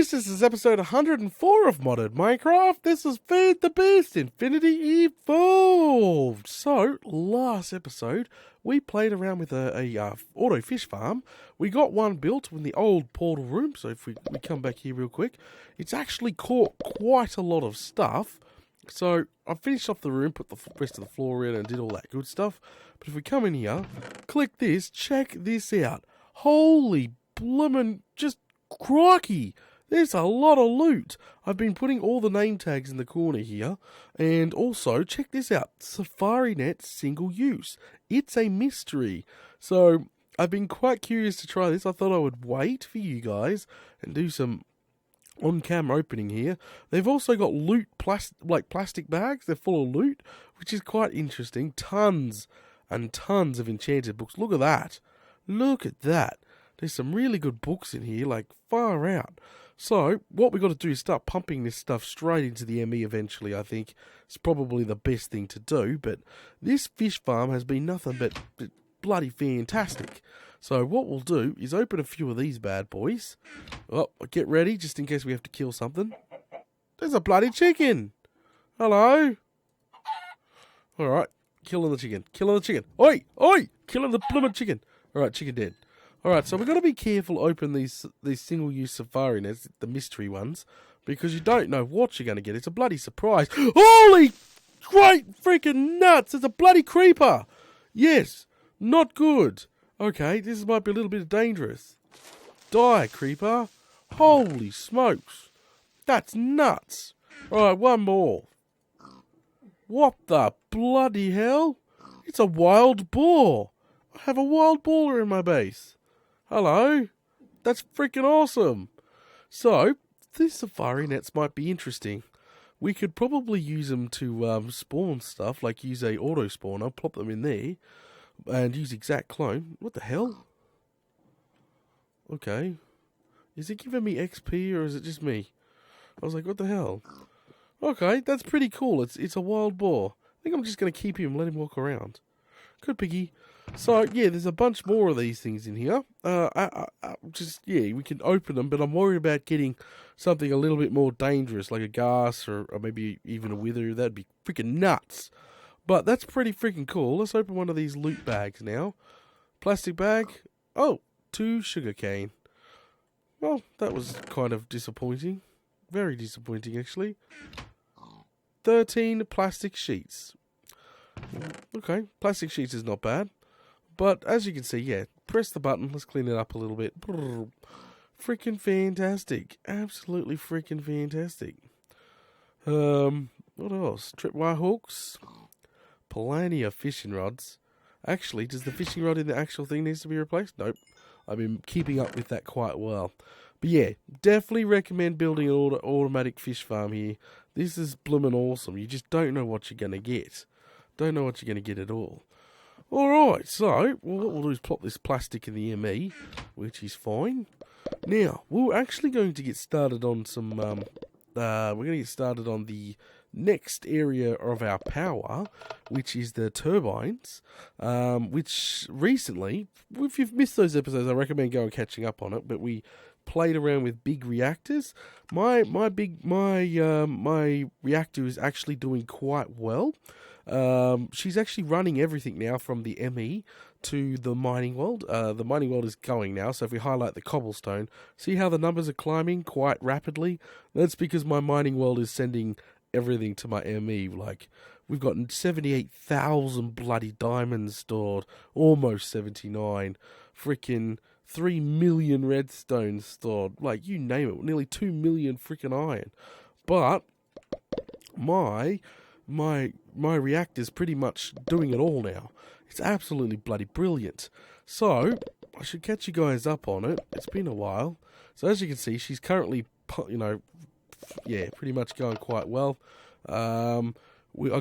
boys, this is episode 104 of Modded Minecraft. This is Feed the Beast Infinity Evolved. So, last episode, we played around with a auto fish farm. We got one built in the old portal room, so if we come back here real quick, it's actually caught quite a lot of stuff. So, I finished off the room, put the rest of the floor in and did all that good stuff. But if we come in here, click this, check this out. Holy bloomin' just crikey, there's a lot of loot. I've been putting all the name tags in the corner here. And also, check this out. Safari Net single use. It's a mystery. So, I've been quite curious to try this. I thought I would wait for you guys and do some on-camera opening here. They've also got loot, plastic bags. They're full of loot, which is quite interesting. Tons and tons of enchanted books. Look at that. Look at that. There's some really good books in here, like far out. So, what we've got to do is start pumping this stuff straight into the ME eventually, I think. It's probably the best thing to do, but this fish farm has been nothing but bloody fantastic. So, what we'll do is open a few of these bad boys. Oh, get ready, just in case we have to kill something. There's a bloody chicken! Hello? Alright, killing the chicken. Killing the chicken. Oi! Oi! Killing the blooming chicken. Alright, chicken dead. Alright, so we've got to be careful open these single-use safari nets, the mystery ones, because you don't know what you're going to get. It's a bloody surprise. Holy great freaking nuts! It's a bloody creeper! Yes, not good. Okay, this might be a little bit dangerous. Die, creeper. Holy smokes. That's nuts. Alright, one more. What the bloody hell? It's a wild boar. I have a wild boar in my base. Hello? That's freaking awesome. So, these safari nets might be interesting. We could probably use them to spawn stuff, like use a auto spawner, plop them in there, and use exact clone. What the hell? Okay. Is it giving me XP or is it just me? I was like, what the hell? Okay, that's pretty cool. It's a wild boar. I think I'm just going to keep him and let him walk around. Good piggy. So, yeah, there's a bunch more of these things in here. We can open them, but I'm worried about getting something a little bit more dangerous, like a ghast or maybe even a wither. That'd be freaking nuts. But that's pretty freaking cool. Let's open one of these loot bags now. Plastic bag. Oh, 2 sugarcane. Well, that was kind of disappointing. Very disappointing, actually. 13 plastic sheets. Okay, plastic sheets is not bad. But as you can see, yeah, press the button. Let's clean it up a little bit. Freaking fantastic. Absolutely freaking fantastic. What else? Tripwire hooks. Plenty of fishing rods. Actually, does the fishing rod in the actual thing needs to be replaced? Nope. I've been keeping up with that quite well. But yeah, definitely recommend building an automatic fish farm here. This is bloomin' awesome. You just don't know what you're going to get. Don't know what you're going to get at all. Alright, so what we'll do is plop this plastic in the ME, which is fine. Now, we're actually going to get started on some, we're going to get started on the next area of our power, which is the turbines, which recently, if you've missed those episodes, I recommend going and catching up on it, but we played around with big reactors. My reactor is actually doing quite well. She's actually running everything now from the ME to the mining world. The mining world is going now, so if we highlight the cobblestone, see how the numbers are climbing quite rapidly? That's because my mining world is sending everything to my ME. Like, we've got 78,000 bloody diamonds stored, almost 79. Freaking 3 million redstone stored. Like, you name it, nearly 2 million freaking iron. But my reactor's pretty much doing it all now. It's absolutely bloody brilliant. So, I should catch you guys up on it. It's been a while. So, as you can see, she's currently, pretty much going quite well. I've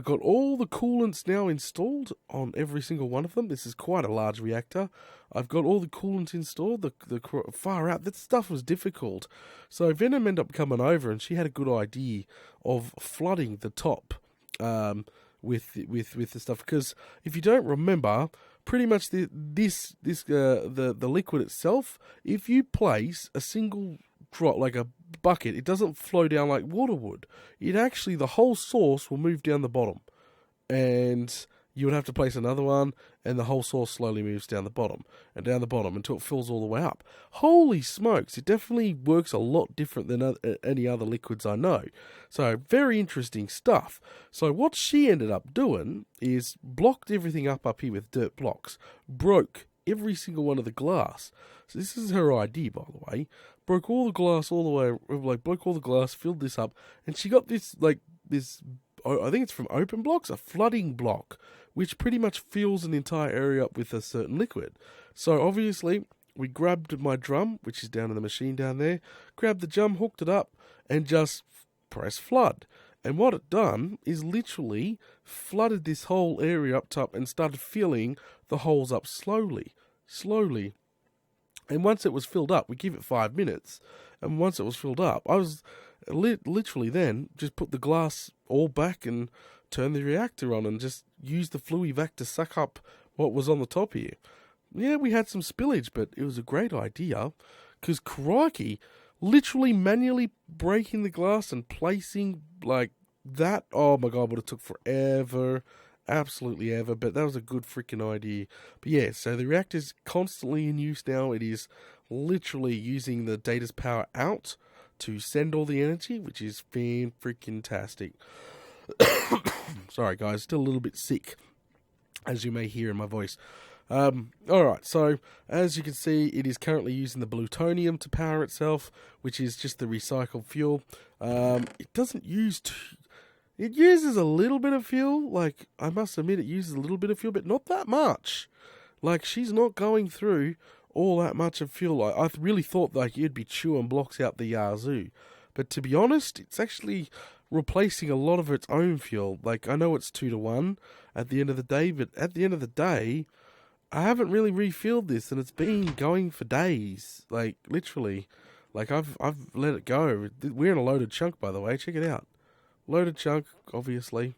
got all the coolants now installed on every single one of them. This is quite a large reactor. I've got all the coolant installed. The far out, that stuff was difficult. So Venom ended up coming over, and she had a good idea of flooding the top with the stuff. Because if you don't remember, pretty much the liquid itself, if you place a single drop like a bucket. It doesn't flow down like water would. It actually, the whole source will move down the bottom. And you would have to place another one, and the whole source slowly moves down the bottom until it fills all the way up. Holy smokes, it definitely works a lot different than any other liquids I know. So, very interesting stuff. So, what she ended up doing is blocked everything up here with dirt blocks, broke every single one of the glass. So, this is her idea, by the way. Broke all the glass all the way, broke all the glass, filled this up, and she got this, I think it's from open blocks, a flooding block, which pretty much fills an entire area up with a certain liquid. So obviously, we grabbed my drum, which is down in the machine down there, grabbed the drum, hooked it up, and just pressed flood. And what it done is literally flooded this whole area up top and started filling the holes up slowly. And once it was filled up, we give it 5 minutes, and once it was filled up, I was literally then just put the glass all back and turn the reactor on and just use the fluivac to suck up what was on the top here. Yeah, we had some spillage, but it was a great idea, because crikey, literally manually breaking the glass and placing like that, oh my god, would have took forever, absolutely ever, but that was a good freaking idea. But yeah, so the reactor's constantly in use now. It is literally using the data's power out to send all the energy, which is fan-freaking-tastic. Sorry guys, still a little bit sick, as you may hear in my voice. Alright, so as you can see, it is currently using the plutonium to power itself, which is just the recycled fuel. It doesn't use it uses a little bit of fuel, like, I must admit it uses a little bit of fuel, but not that much. Like, she's not going through all that much of fuel. I really thought like you'd be chewing blocks out the yazoo, but to be honest, it's actually replacing a lot of its own fuel. Like, I know it's 2-to-1 at the end of the day, but at the end of the day, I haven't really refilled this, and it's been going for days. Like, literally, like I've let it go. We're in a loaded chunk, by the way. Check it out, loaded chunk, obviously.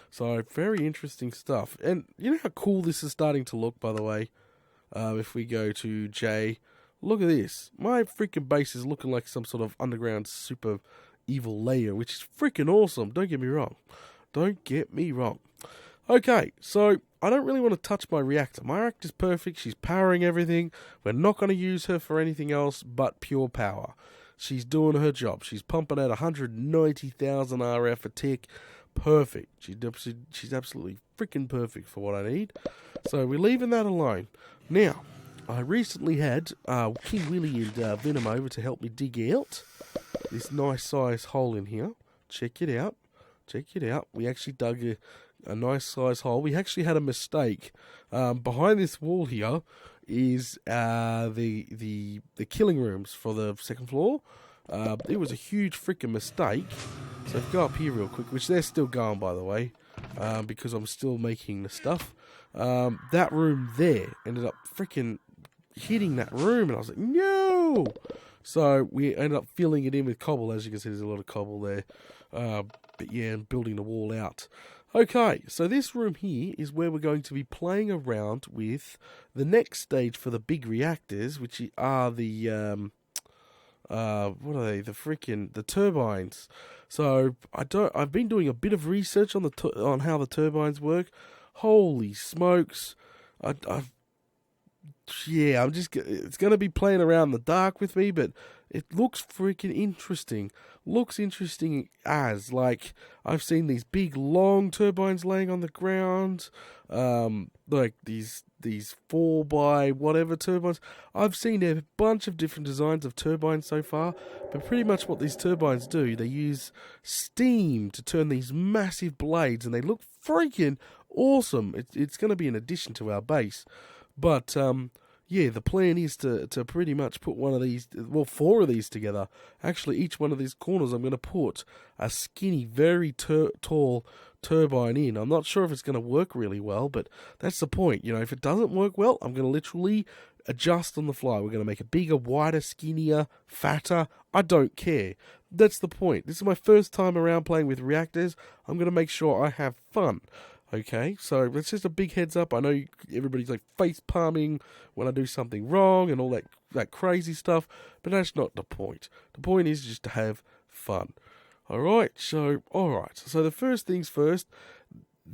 So very interesting stuff, and you know how cool this is starting to look, by the way. If we go to J, look at this. My freaking base is looking like some sort of underground super evil layer, which is freaking awesome. Don't get me wrong. Okay, so I don't really want to touch my reactor. My reactor's perfect. She's powering everything. We're not going to use her for anything else but pure power. She's doing her job. She's pumping out 190,000 RF a tick. Perfect. She's absolutely freaking perfect for what I need. So we're leaving that alone. Now, I recently had King Willie and Venom over to help me dig out this nice size hole in here. Check it out. We actually dug a nice size hole. We actually had a mistake. Behind this wall here is the killing rooms for the second floor. It was a huge freaking mistake. So if we go up here real quick, which they're still going, by the way, because I'm still making the stuff. That room there ended up freaking hitting that room, and I was like, no! So we ended up filling it in with cobble. As you can see, there's a lot of cobble there. But yeah, and building the wall out. Okay, so this room here is where we're going to be playing around with the next stage for the big reactors, which are the what are they? The turbines. So I've been doing a bit of research on on how the turbines work. Holy smokes! It's going to be playing around in the dark with me, but it looks freaking interesting. Looks interesting as, like, I've seen these big, long turbines laying on the ground, like these 4x whatever turbines. I've seen a bunch of different designs of turbines so far, but pretty much what these turbines do, they use steam to turn these massive blades, and they look freaking awesome. It's going to be an addition to our base. But, yeah, the plan is to pretty much put one of these, well, 4 of these together. Actually, each one of these corners, I'm going to put a skinny, very tall turbine in. I'm not sure if it's going to work really well, but that's the point. You know, if it doesn't work well, I'm going to literally adjust on the fly. We're going to make it bigger, wider, skinnier, fatter. I don't care. That's the point. This is my first time around playing with reactors. I'm going to make sure I have fun. Okay, so it's just a big heads up. I know everybody's like face palming when I do something wrong and all that crazy stuff, but that's not the point. The point is just to have fun. Alright, so the first things first,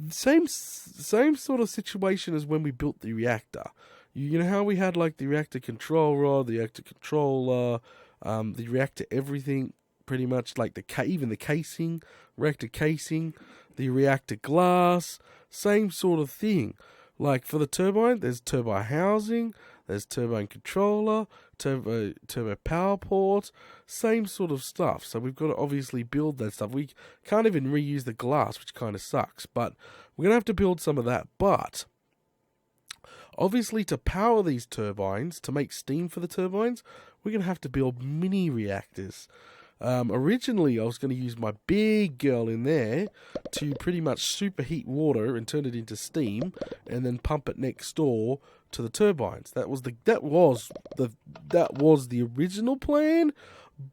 same sort of situation as when we built the reactor. You know how we had like the reactor control rod, the reactor controller, the reactor everything, pretty much like even the casing, reactor casing, the reactor glass, same sort of thing. Like for the turbine, there's turbine housing, there's turbine controller, turbo power port, same sort of stuff. So we've got to obviously build that stuff. We can't even reuse the glass, which kind of sucks, but we're going to have to build some of that. But obviously, to power these turbines, to make steam for the turbines, we're going to have to build mini reactors. Originally, I was going to use my big girl in there to pretty much superheat water and turn it into steam, and then pump it next door to the turbines. That was the original plan,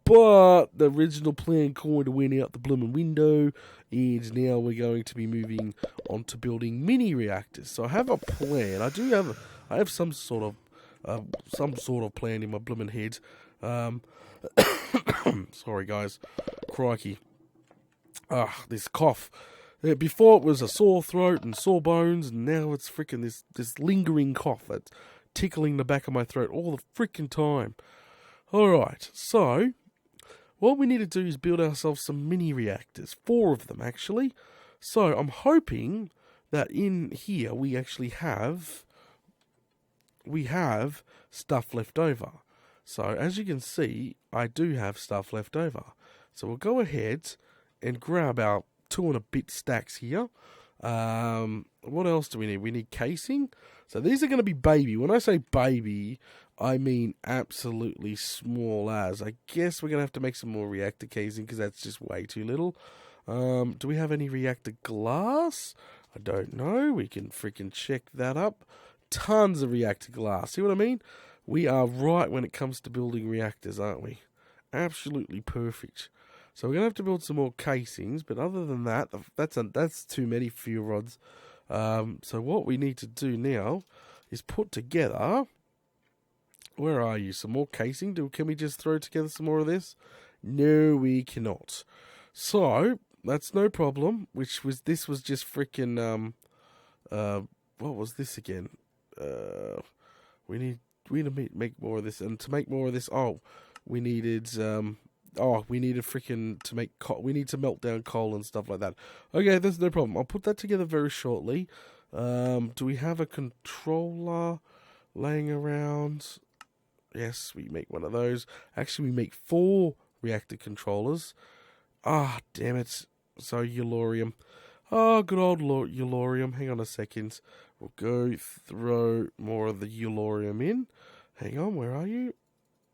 but the original plan kind of went out the blooming window, and now we're going to be moving on to building mini reactors. So I have a plan. I have some sort of plan in my blooming head. Sorry, guys. Crikey. This cough. Before it was a sore throat and sore bones, and now it's freaking this lingering cough that's tickling the back of my throat all the freaking time. Alright, so what we need to do is build ourselves some mini reactors. 4 of them, actually. So I'm hoping that in here we actually have stuff left over. So as you can see, I do have stuff left over. So we'll go ahead and grab our 2 and a bit stacks here. What else do we need? We need casing. So these are going to be baby. When I say baby, I mean absolutely small as. I guess we're going to have to make some more reactor casing because that's just way too little. Do we have any reactor glass? I don't know. We can freaking check that up. Tons of reactor glass. See what I mean? We are right when it comes to building reactors, aren't we? Absolutely perfect. So we're going to have to build some more casings, but other than that, that's too many fuel rods. So what we need to do now is put together... Where are you? Some more casing? Can we just throw together some more of this? No, we cannot. So, that's no problem. This was just freaking, what was this again? We need to make more of this, and to make more of this, we needed freaking to make coal. We need to melt down coal and stuff like that. Okay, there's no problem. I'll put that together very shortly. Do we have a controller laying around? Yes, we make one of those. Actually, we make 4 reactor controllers. Damn it. So, Eulorium. Good old Eulorium. Hang on a second. We'll go throw more of the Eulorium in. Hang on, where are you?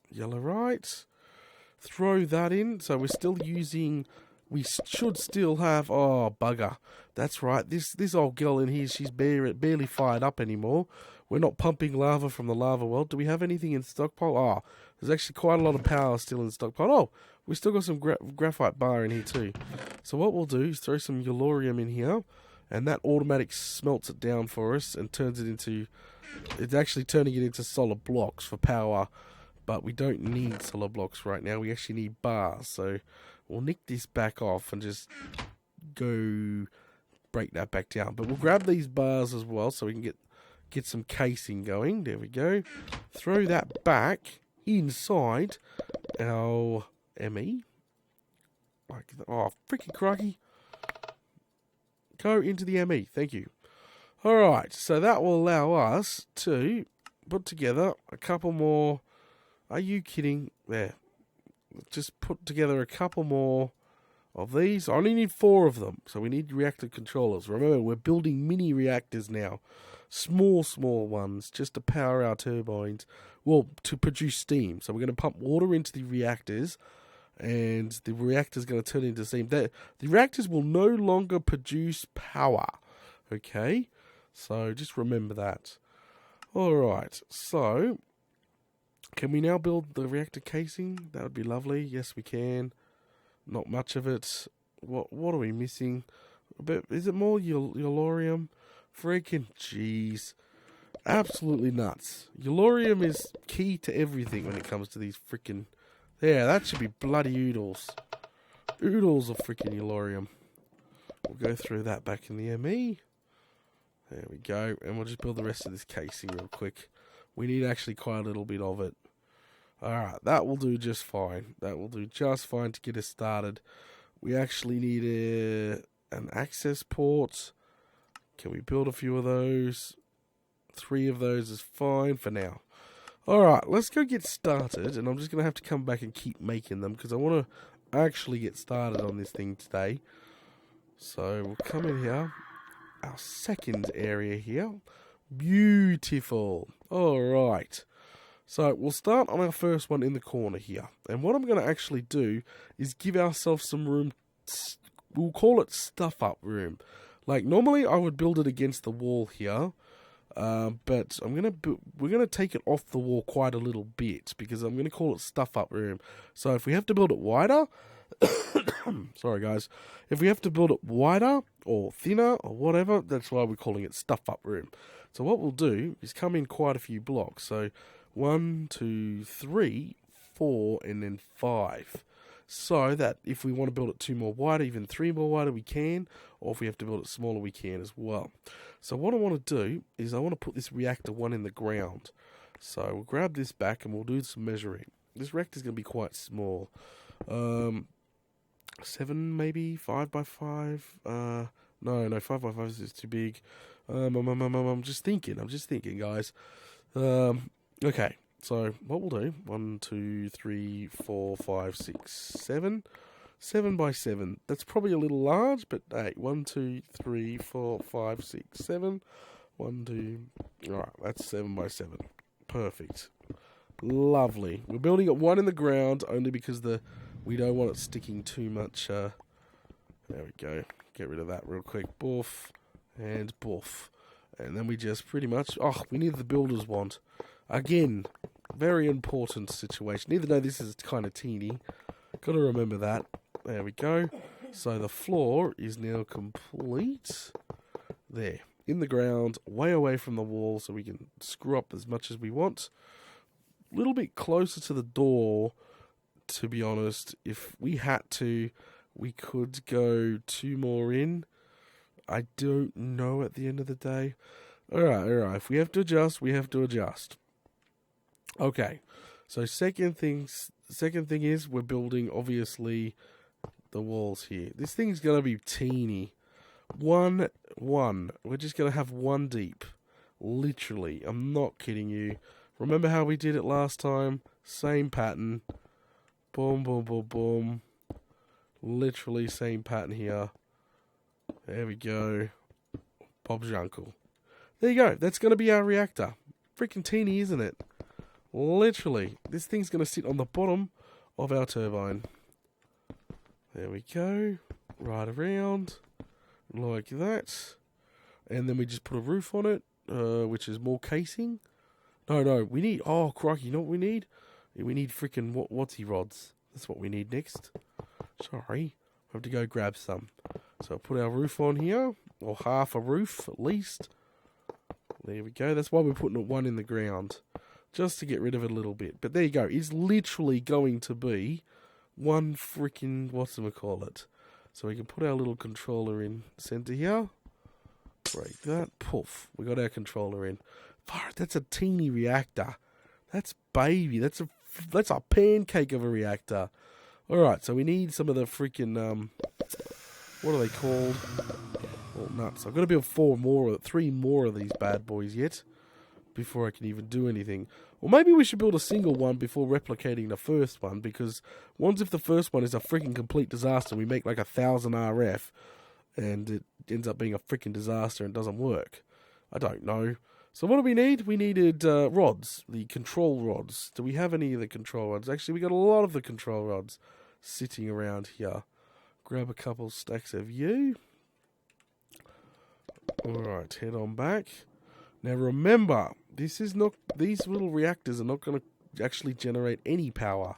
Yellow right. Throw that in. So we're still using... We should still have... Oh, bugger. That's right. This old girl in here, she's barely fired up anymore. We're not pumping lava from the lava well. Do we have anything in stockpile? There's actually quite a lot of power still in stockpile. We still got some graphite bar in here too. So what we'll do is throw some Eulorium in here, and that automatic smelts it down for us and turns it into... It's actually turning it into solid blocks for power, but we don't need solid blocks right now. We actually need bars. So we'll nick this back off and just go break that back down. But we'll grab these bars as well so we can get some casing going. There we go. Throw that back inside our ME. Freaking crikey. Go into the ME. Thank you. Alright, so that will allow us to put together a couple more... Are you kidding? There. Just put together a couple more of these. I only need 4 of them, so we need reactor controllers. Remember, we're building mini reactors now. Small ones, just to power our turbines. Well, to produce steam. So we're going to pump water into the reactors, and the reactor's going to turn into steam. The reactors will no longer produce power. Okay? So just remember that. Alright, so... Can we now build the reactor casing? That would be lovely. Yes, we can. Not much of it. What are we missing? But is it more Yellorium? Freaking jeez. Absolutely nuts. Yellorium is key to everything when it comes to these freaking... Yeah, that should be bloody oodles. Oodles of freaking Yellorium. We'll go through that back in the ME. There we go. And we'll just build the rest of this casing real quick. We need actually quite a little bit of it. Alright, that will do just fine. That will do just fine to get us started. We actually need an access port. Can we build a few of those? 3 of those is fine for now. Alright, let's go get started. And I'm just going to have to come back and keep making them, because I want to actually get started on this thing today. So we'll come in here. Our second area here. Beautiful. Alright. So we'll start on our first one in the corner here. And what I'm going to actually do is give ourselves some room. We'll call it stuff up room. Like normally I would build it against the wall here. But we're gonna take it off the wall quite a little bit, because I'm gonna call it stuff up room. So if we have to build it wider, sorry guys, if we have to build it wider or thinner or whatever, that's why we're calling it stuff up room. So what we'll do is come in quite a few blocks. So 1, 2, 3, 4, and then 5. So that if we want to build it 2 more wider, even 3 more wider, we can. Or if we have to build it smaller, we can as well. So what I want to do is I want to put this reactor 1 in the ground. So we'll grab this back and we'll do some measuring. This reactor is going to be quite small. 7 maybe? 5 by 5? No, 5 by 5 is too big. I'm just thinking, guys. Okay. So what we'll do, 1, 2, 3, 4, 5, 6, 7. 7 by 7. That's probably a little large, but hey, 1, 2, 3, 4, 5, 6, 7. 1, 2. Alright, that's 7 by 7. Perfect. Lovely. We're building it 1 in the ground only because we don't want it sticking too much. There we go. Get rid of that real quick. Boof. And boof. And then we just pretty much... Oh, we need the builder's wand. Again, very important situation. Even though this is kind of teeny. Got to remember that. There we go. So the floor is now complete. There. In the ground, way away from the wall, so we can screw up as much as we want. A little bit closer to the door, to be honest. If we had to, we could go 2 more in. I don't know at the end of the day. Alright. If we have to adjust, we have to adjust. Okay. So second thing is we're building, obviously, the walls here. This thing's going to be teeny. 1. We're just going to have 1 deep. Literally. I'm not kidding you. Remember how we did it last time? Same pattern. Boom, boom, boom, boom. Literally same pattern here. There we go. Bob's your uncle. There you go. That's going to be our reactor. Freaking teeny, isn't it? Literally. This thing's going to sit on the bottom of our turbine. There we go. Right around. Like that. And then we just put a roof on it, which is more casing. No. We need... Oh, crikey. You know what we need? We need freaking what's-he rods. That's what we need next. Sorry. I have to go grab some. So I'll put our roof on here. Or half a roof, at least. There we go. That's why we're putting it 1 in the ground. Just to get rid of it a little bit. But there you go. It's literally going to be 1 freaking... whatchamacallit. So we can put our little controller in center here. Break that. Poof. We got our controller in. That's a teeny reactor. That's baby. That's a pancake of a reactor. Alright, so we need some of the freaking... what are they called? Oh, nuts. I've got to build 3 more of these bad boys yet. Before I can even do anything. Or maybe we should build a single one before replicating the first one, because once if the first one is a freaking complete disaster, we make like 1,000 RF, and it ends up being a freaking disaster and doesn't work. I don't know. So what do we need? We needed rods, the control rods. Do we have any of the control rods? Actually, we got a lot of the control rods sitting around here. Grab a couple stacks of you. Alright, head on back. Now remember, these little reactors are not going to actually generate any power.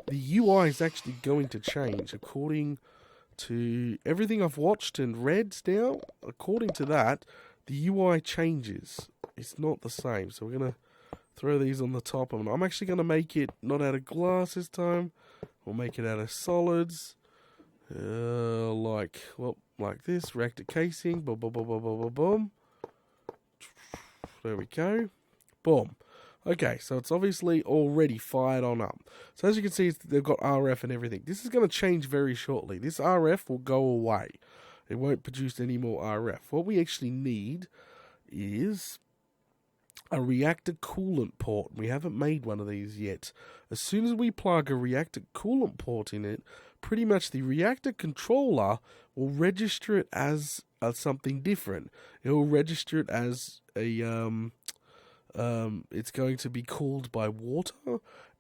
The UI is actually going to change according to everything I've watched and read now, according to that, the UI changes. It's not the same. So we're going to throw these on the top. And I'm actually going to make it not out of glass this time. We'll make it out of solids. Like this. Reactor casing. Boom, boom, boom, boom, boom, boom, boom. There we go. Boom. Okay, so it's obviously already fired on up. So as you can see, they've got RF and everything. This is going to change very shortly. This RF will go away. It won't produce any more RF. What we actually need is a reactor coolant port. We haven't made one of these yet. As soon as we plug a reactor coolant port in it, pretty much the reactor controller will register it as something different. It will register it as a it's going to be cooled by water,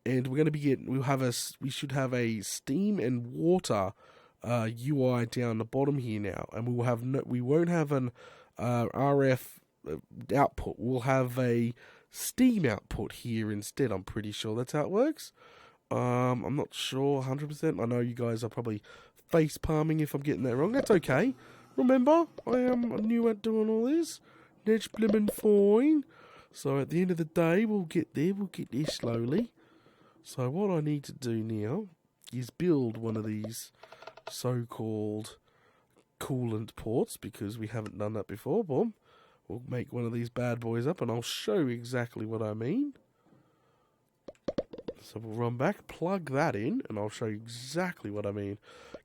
and we're going to be we should have a steam and water UI down the bottom here now, and we won't have an RF output. We'll have a steam output here instead. I'm pretty sure that's how it works. I'm not sure 100%. I know you guys are probably face palming if I'm getting that wrong. That's okay. Remember, I am new at doing all this. That's blimmin' fine. So at the end of the day, we'll get there. We'll get there slowly. So what I need to do now is build one of these so-called coolant ports, because we haven't done that before. Boom. We'll make one of these bad boys up, and I'll show you exactly what I mean. So we'll run back, plug that in, and I'll show you exactly what I mean.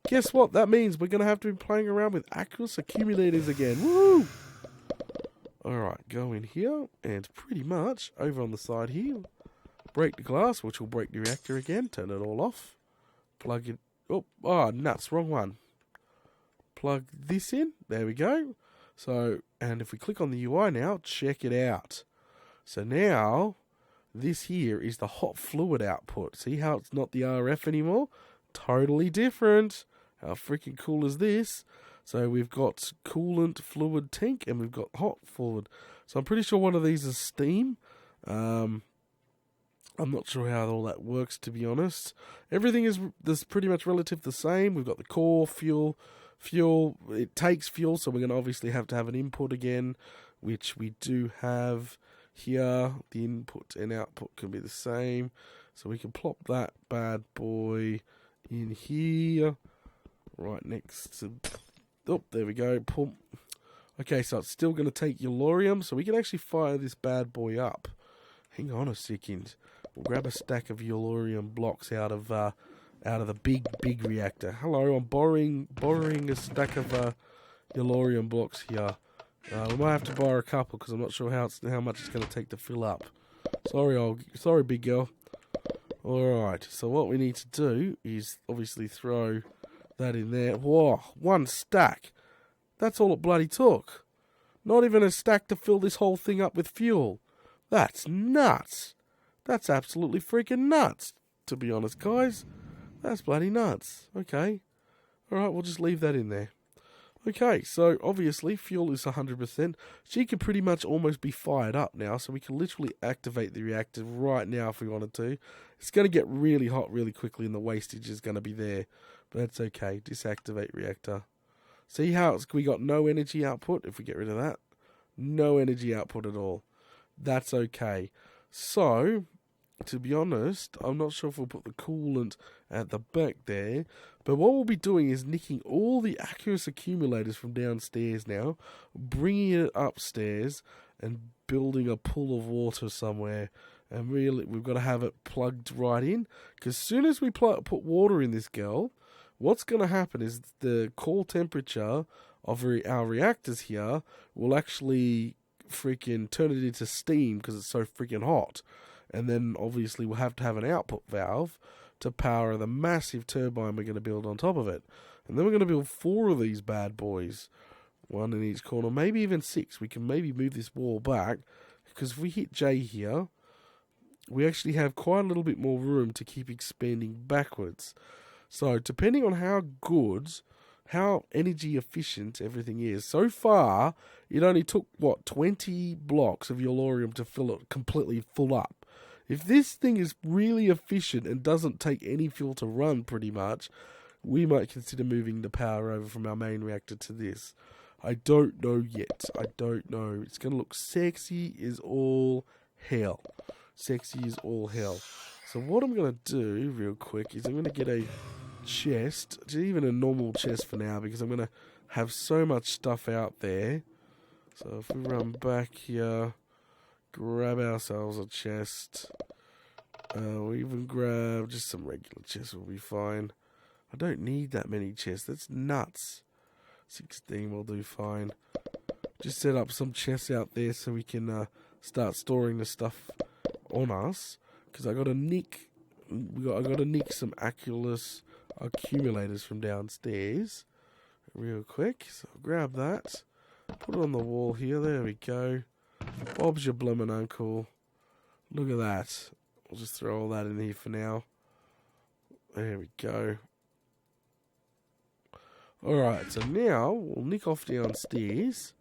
Guess what? That means we're going to have to be playing around with aqueous accumulators again. Woo! Alright, go in here, and pretty much over on the side here, break the glass, which will break the reactor again. Turn it all off. Plug it. Oh, nuts, wrong one. Plug this in. There we go. So, and if we click on the UI now, check it out. So now, this here is the hot fluid output. See how it's not the RF anymore? Totally different. How freaking cool is this? So we've got coolant fluid tank, and we've got hot fluid. So I'm pretty sure one of these is steam. I'm not sure how all that works, to be honest. Everything is pretty much relative the same. We've got the core, fuel. It takes fuel, so we're going to obviously have to have an input again, which we do have here. The input and output can be the same. So we can plop that bad boy in here, right next to... Oh, there we go. Pump. Okay, so it's still going to take uranium, so we can actually fire this bad boy up. Hang on a second. We'll grab a stack of uranium blocks out of the big reactor. Hello, I'm borrowing a stack of uranium blocks here. We might have to borrow a couple because I'm not sure how much it's going to take to fill up. Sorry, big girl. All right. So what we need to do is obviously throw that in there. Whoa, one stack. That's all it bloody took. Not even a stack to fill this whole thing up with fuel. That's nuts. That's absolutely freaking nuts, to be honest, guys. That's bloody nuts. Okay. Alright, we'll just leave that in there. Okay, so obviously fuel is 100%. She can pretty much almost be fired up now, so we can literally activate the reactor right now if we wanted to. It's going to get really hot really quickly, and the wastage is going to be there. But that's okay. Disactivate reactor. See how we got no energy output? If we get rid of that, no energy output at all. That's okay. So, to be honest, I'm not sure if we'll put the coolant at the back there. But what we'll be doing is nicking all the aqueous accumulators from downstairs now, bringing it upstairs, and building a pool of water somewhere. And really, we've got to have it plugged right in. Because as soon as we put water in this girl, what's going to happen is the core temperature of our reactors here will actually freaking turn it into steam because it's so freaking hot. And then obviously we'll have to have an output valve to power the massive turbine we're going to build on top of it. And then we're going to build 4 of these bad boys. 1 in each corner, maybe even 6. We can maybe move this wall back, because if we hit J here, we actually have quite a little bit more room to keep expanding backwards. So depending on how energy efficient everything is. So far, it only took, 20 blocks of uranium to fill it completely full up. If this thing is really efficient and doesn't take any fuel to run pretty much, we might consider moving the power over from our main reactor to this. I don't know yet. I don't know. It's going to look sexy as all hell. Sexy as all hell. So what I'm going to do real quick is I'm going to get a chest, even a normal chest for now, because I'm going to have so much stuff out there. So if we run back here, grab ourselves a chest. We even grab just some regular chests will be fine. I don't need that many chests. That's nuts. 16 will do fine. Just set up some chests out there so we can start storing the stuff on us. Because I got to nick. I got to nick some Aculus accumulators from downstairs, real quick. So I'll grab that. Put it on the wall here. There we go. Bob's your bloomin' uncle. Look at that. I'll just throw all that in here for now. There we go. Alright, so now we'll nick off downstairs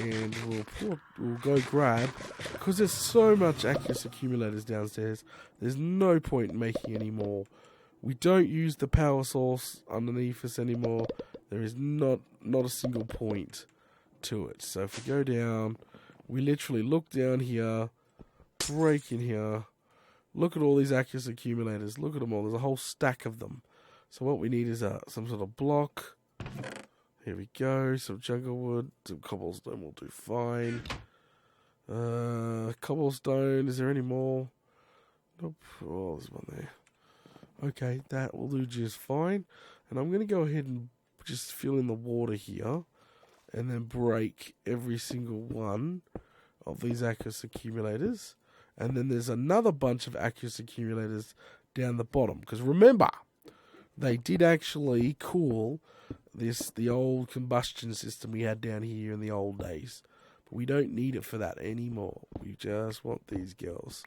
and we'll go grab, because there's so much Acus accumulators downstairs, there's no point in making any more. We don't use the power source underneath us anymore. There is not a single point to it. So if we go down, we literally look down here, break in here, look at all these Acus accumulators, look at them all, there's a whole stack of them. So what we need is some sort of block. Here we go, some jungle wood, some cobblestone will do fine. Cobblestone, is there any more? Nope, oh, there's one there. Okay, that will do just fine. And I'm going to go ahead and just fill in the water here, and then break every single one of these Acus accumulators. And then there's another bunch of Acus accumulators down the bottom. Because remember, they did actually cool the old combustion system we had down here in the old days. But we don't need it for that anymore. We just want these girls.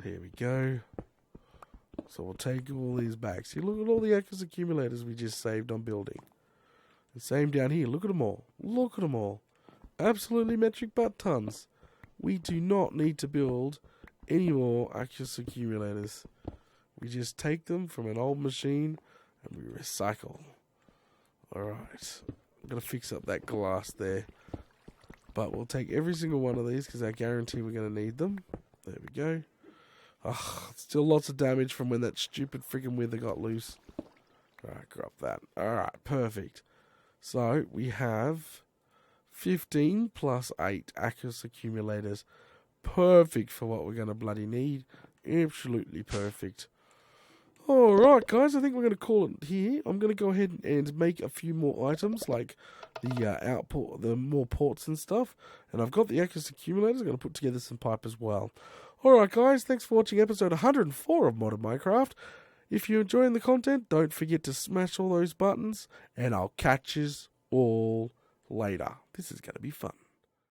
Here we go. So we'll take all these back. See, look at all the Acus accumulators we just saved on building. The same down here. Look at them all. Look at them all. Absolutely metric butt tons. We do not need to build any more Acus accumulators. We just take them from an old machine and we recycle. Alright. I'm going to fix up that glass there. But we'll take every single one of these because I guarantee we're going to need them. There we go. Still lots of damage from when that stupid freaking wither got loose. Alright, grab that. Alright, perfect. So, we have 15 plus 8 Acus accumulators. Perfect for what we're going to bloody need. Absolutely perfect. Alright guys, I think we're going to call it here. I'm going to go ahead and make a few more items, like the more ports and stuff. And I've got the Acus accumulators. I'm going to put together some pipe as well. Alright guys, thanks for watching episode 104 of Modern Minecraft. If you're enjoying the content, don't forget to smash all those buttons. And I'll catch yous all later. This is going to be fun.